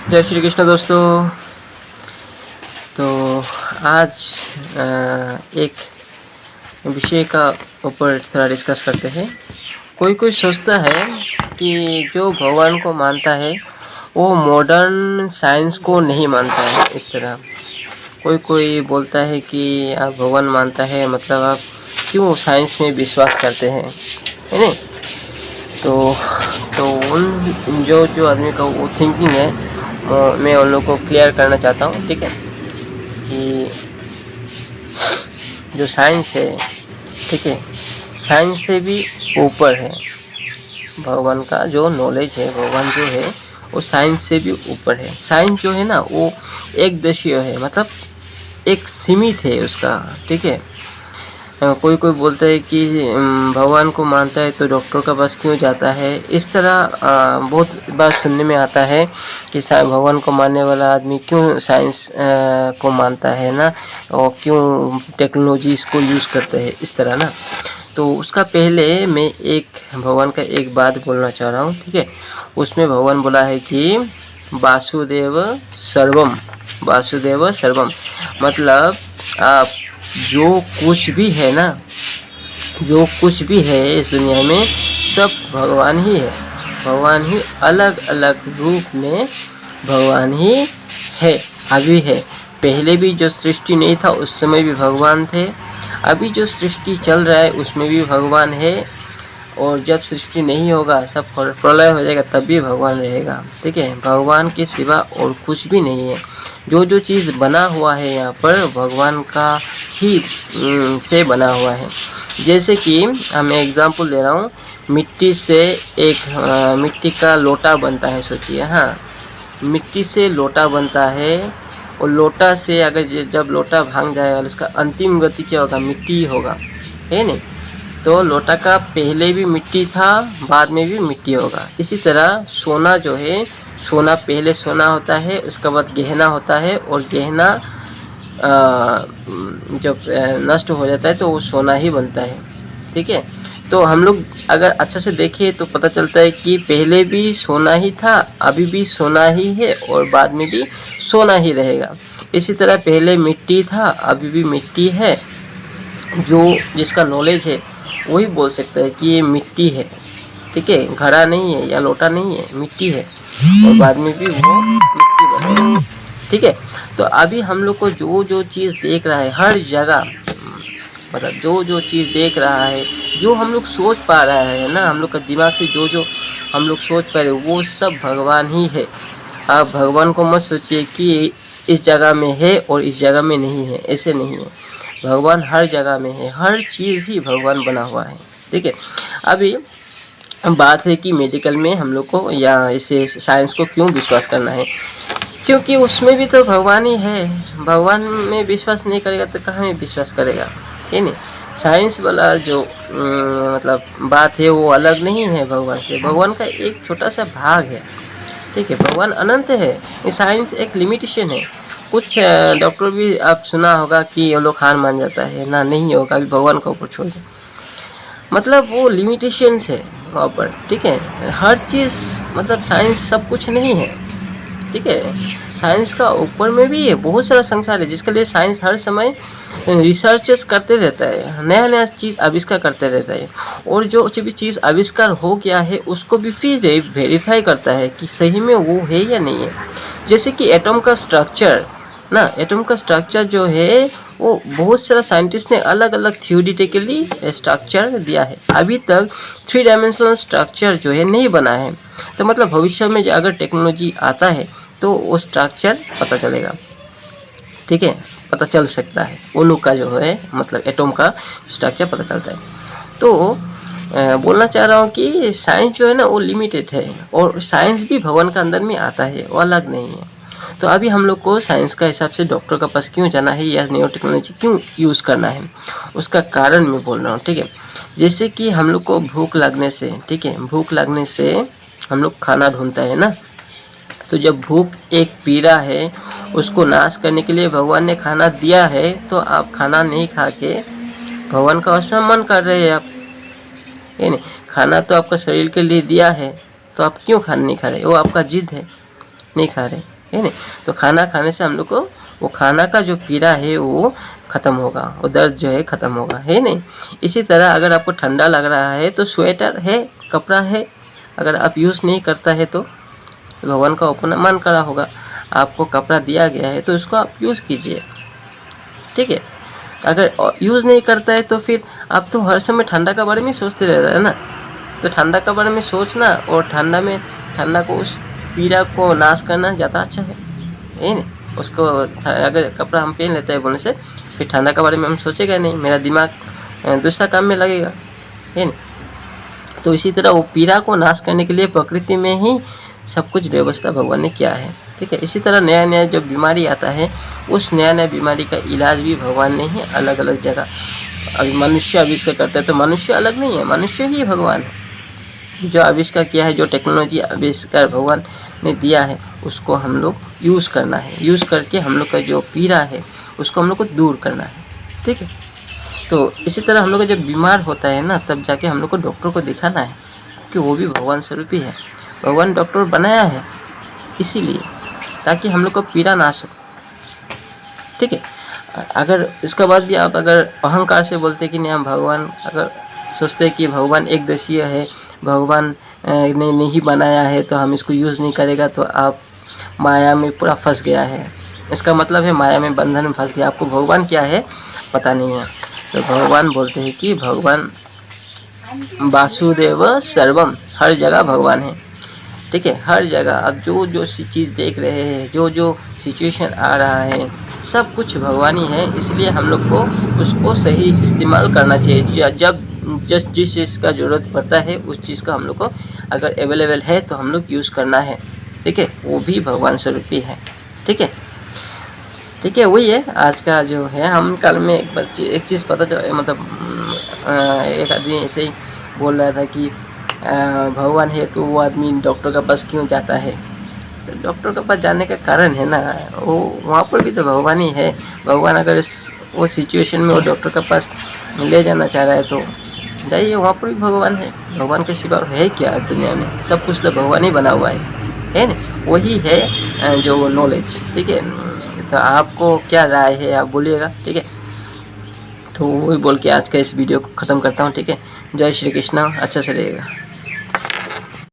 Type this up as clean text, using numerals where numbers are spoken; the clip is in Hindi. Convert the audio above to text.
जय श्री कृष्ण दोस्तों। तो आज एक विषय का ऊपर थोड़ा डिस्कस करते हैं। कोई कोई सोचता है कि जो भगवान को मानता है वो मॉडर्न साइंस को नहीं मानता है। इस तरह कोई कोई बोलता है कि आप भगवान मानता है मतलब आप क्यों साइंस में विश्वास करते हैं, है नहीं। तो उन जो आदमी का वो थिंकिंग है मैं उन लोगों को क्लियर करना चाहता हूँ। ठीक है कि जो साइंस है, ठीक है, साइंस से भी ऊपर है। भगवान का जो नॉलेज है, भगवान जो है वो साइंस से भी ऊपर है। साइंस जो है ना वो एक देशीय है, मतलब एक सीमित है उसका। ठीक है, कोई कोई बोलता है कि भगवान को मानता है तो डॉक्टर का पास क्यों जाता है। इस तरह बहुत बार सुनने में आता है कि भगवान को मानने वाला आदमी क्यों साइंस को मानता है ना, और क्यों टेक्नोलॉजी इसको यूज़ करता है, इस तरह ना। तो उसका पहले मैं एक भगवान का एक बात बोलना चाह रहा हूँ। ठीक है, उसमें भगवान बोला है कि वासुदेव सर्वम, वासुदेव सर्वम, मतलब आप जो कुछ भी है ना, जो कुछ भी है इस दुनिया में सब भगवान ही है। भगवान ही अलग अलग रूप में भगवान ही है, अभी है। पहले भी जो सृष्टि नहीं था उस समय भी भगवान थे, अभी जो सृष्टि चल रहा है उसमें भी भगवान है, और जब सृष्टि नहीं होगा, सब प्रलय हो जाएगा, तब भी भगवान रहेगा। ठीक है, भगवान के सिवा और कुछ भी नहीं है। जो जो चीज़ बना हुआ है यहाँ पर भगवान का ही से बना हुआ है। जैसे कि मैं एग्जांपल दे रहा हूँ, मिट्टी से एक मिट्टी का लोटा बनता है। सोचिए, हाँ, मिट्टी से लोटा बनता है, और लोटा से अगर जब लोटा भांग जाएगा उसका अंतिम गति क्या होगा, मिट्टी ही होगा, है नहीं। तो लोटा का पहले भी मिट्टी था, बाद में भी मिट्टी होगा। इसी तरह सोना जो है, सोना पहले सोना होता है, उसके बाद गहना होता है, और गहना जब नष्ट हो जाता है तो वो सोना ही बनता है। ठीक है, तो हम लोग अगर अच्छा से देखें तो पता चलता है कि पहले भी सोना ही था, अभी भी सोना ही है, और बाद में भी सोना ही रहेगा। इसी तरह पहले मिट्टी था, अभी भी मिट्टी है। जो जिसका नॉलेज है वही बोल सकता है कि ये मिट्टी है। ठीक है, घड़ा नहीं है या लोटा नहीं है, मिट्टी है, और बाद में भी वो मिट्टी बनेगा। ठीक है, तो अभी हम लोग को जो जो चीज़ देख रहा है हर जगह, मतलब जो जो चीज़ देख रहा है, जो हम लोग सोच पा रहा है ना, हम लोग का दिमाग से जो जो हम लोग सोच पा रहे वो सब भगवान ही है। आप भगवान को मत सोचिए कि इस जगह में है और इस जगह में नहीं है, ऐसे नहीं है। भगवान हर जगह में है, हर चीज़ ही भगवान बना हुआ है। ठीक है, अभी बात है कि मेडिकल में हम लोग को या इसे साइंस को क्यों विश्वास करना है, क्योंकि उसमें भी तो भगवान ही है। भगवान में विश्वास नहीं करेगा तो कहाँ में विश्वास करेगा, है नहीं। साइंस वाला जो मतलब बात है वो अलग नहीं है भगवान से, भगवान का एक छोटा सा भाग है। ठीक है, भगवान अनंत है, ये साइंस एक लिमिटेशन है। कुछ डॉक्टर भी आप सुना होगा कि ये लोग हार मान जाता है ना, नहीं होगा, अभी भगवान का ऊपर छोड़ दो, मतलब वो लिमिटेशंस है वहाँ पर। ठीक है, हर चीज़ मतलब साइंस सब कुछ नहीं है। ठीक है, साइंस का ऊपर में भी है, बहुत सारा संसार है जिसके लिए साइंस हर समय रिसर्चेस करते रहता है, नया नया चीज़ आविष्कार करते रहता है, और जो भी चीज़ आविष्कार हो गया है उसको भी फिर वेरीफाई करता है कि सही में वो है या नहीं है। जैसे कि एटम का स्ट्रक्चर ना, एटम का स्ट्रक्चर जो है वो बहुत सारा साइंटिस्ट ने अलग अलग थ्योरेटिकली स्ट्रक्चर दिया है, अभी तक 3 डायमेंशनल स्ट्रक्चर जो है नहीं बना है। तो मतलब भविष्य में जो अगर टेक्नोलॉजी आता है तो वो स्ट्रक्चर पता चलेगा। ठीक है, पता चल सकता है, अणु का जो है मतलब एटम का स्ट्रक्चर पता चलता है। तो बोलना चाह रहा हूँ कि साइंस जो है ना वो लिमिटेड है, और साइंस भी भगवान का अंदर में आता है, वो अलग नहीं है। तो अभी हम लोग को साइंस का हिसाब से डॉक्टर का पास क्यों जाना है या न्यू टेक्नोलॉजी क्यों यूज़ करना है, उसका कारण मैं बोल रहा हूँ। ठीक है, जैसे कि हम लोग को भूख लगने से, ठीक है, भूख लगने से हम लोग खाना ढूंढता है ना। तो जब भूख एक पीड़ा है उसको नाश करने के लिए भगवान ने खाना दिया है, तो आप खाना नहीं खा के भगवान का असम्मान कर रहे हैं आप, है नहीं। खाना तो आपका शरीर के लिए दिया है, तो आप क्यों खाना नहीं खा रहे, वो आपका जिद है, नहीं खा रहे। है नहीं। तो खाना खाने से हम लोग को वो खाना का जो पीड़ा है वो ख़त्म होगा, वो दर्द जो है ख़त्म होगा, है नहीं। इसी तरह अगर आपको ठंडा लग रहा है तो स्वेटर है, कपड़ा है, अगर आप यूज़ नहीं करता है तो भगवान का अपमान करा होगा, आपको कपड़ा दिया गया है तो उसको आप यूज़ कीजिए, ठीक है। अगर यूज़ नहीं करता है तो फिर आप तो हर समय ठंडा के बारे में सोचते रह रहे हैं ना, तो ठंडा के बारे में सोचना और ठंडा को उस पीड़ा को नाश करना ज़्यादा अच्छा है नहीं। उसको अगर कपड़ा हम पहन लेते हैं बोलने से फिर ठंडा के बारे में हम सोचेगा नहीं, मेरा दिमाग दूसरा काम में लगेगा, है नहीं। तो इसी तरह वो पीड़ा को नाश करने के लिए प्रकृति में ही सब कुछ व्यवस्था भगवान ने किया है, ठीक है। इसी तरह नया नया जो बीमारी आता है उस नया नया बीमारी का इलाज भी भगवान ने ही अलग अलग जगह, अभी मनुष्य आविष्कार करता है तो मनुष्य अलग नहीं है, मनुष्य ही भगवान है। जो आविष्कार किया है, जो टेक्नोलॉजी आविष्कार भगवान ने दिया है उसको हम लोग यूज़ करना है, यूज़ करके हम लोग का जो पीड़ा है उसको हम लोग को दूर करना है, ठीक है। तो इसी तरह हम लोग जब बीमार होता है ना तब जाके हम लोग को डॉक्टर को दिखाना है, क्योंकि वो भी भगवान स्वरूप ही है। भगवान डॉक्टर बनाया है इसीलिए ताकि हम लोग को पीड़ा नाश हो, ठीक है। अगर इसके बाद भी आप अगर अहंकार से बोलते कि नहीं हम भगवान, अगर सोचते कि भगवान एकदेशीय है, भगवान ने नहीं बनाया है तो हम इसको यूज़ नहीं करेगा, तो आप माया में पूरा फंस गया है। इसका मतलब है माया में बंधन में फंस गया, आपको भगवान क्या है पता नहीं है। तो भगवान बोलते हैं कि भगवान वासुदेव सर्वम, हर जगह भगवान है, ठीक है। हर जगह आप जो जो चीज़ देख रहे हैं, जो जो सिचुएशन आ रहा है सब कुछ भगवान ही है, इसलिए हम लोग को उसको सही इस्तेमाल करना चाहिए। जब जिस चीज़ का ज़रूरत पड़ता है उस चीज़ का हम लोग को अगर अवेलेबल है तो हम लोग यूज़ करना है, ठीक है। वो भी भगवान स्वरूप ही है, ठीक है, ठीक है। वही है आज का जो है। हम कल में एक चीज़ पता चला, मतलब एक आदमी ऐसे ही बोल रहा था कि भगवान है तो वो आदमी डॉक्टर के पास क्यों जाता है। तो डॉक्टर के पास जाने का कारण है ना, वो वहाँ पर भी तो भगवान ही है। भगवान अगर वो सिचुएशन में वो डॉक्टर के पास ले जाना चाह रहा है तो जाइए, वहाँ पर भी भगवान है। भगवान के सिवा है क्या दुनिया में, सब कुछ तो भगवान ही बना हुआ है ना। वही है जो नॉलेज, ठीक है। तो आपको क्या राय है आप बोलिएगा, ठीक है। तो वही बोल के आज का इस वीडियो को ख़त्म करता हूँ, ठीक है। जय श्री कृष्णा, अच्छा से रहेगा।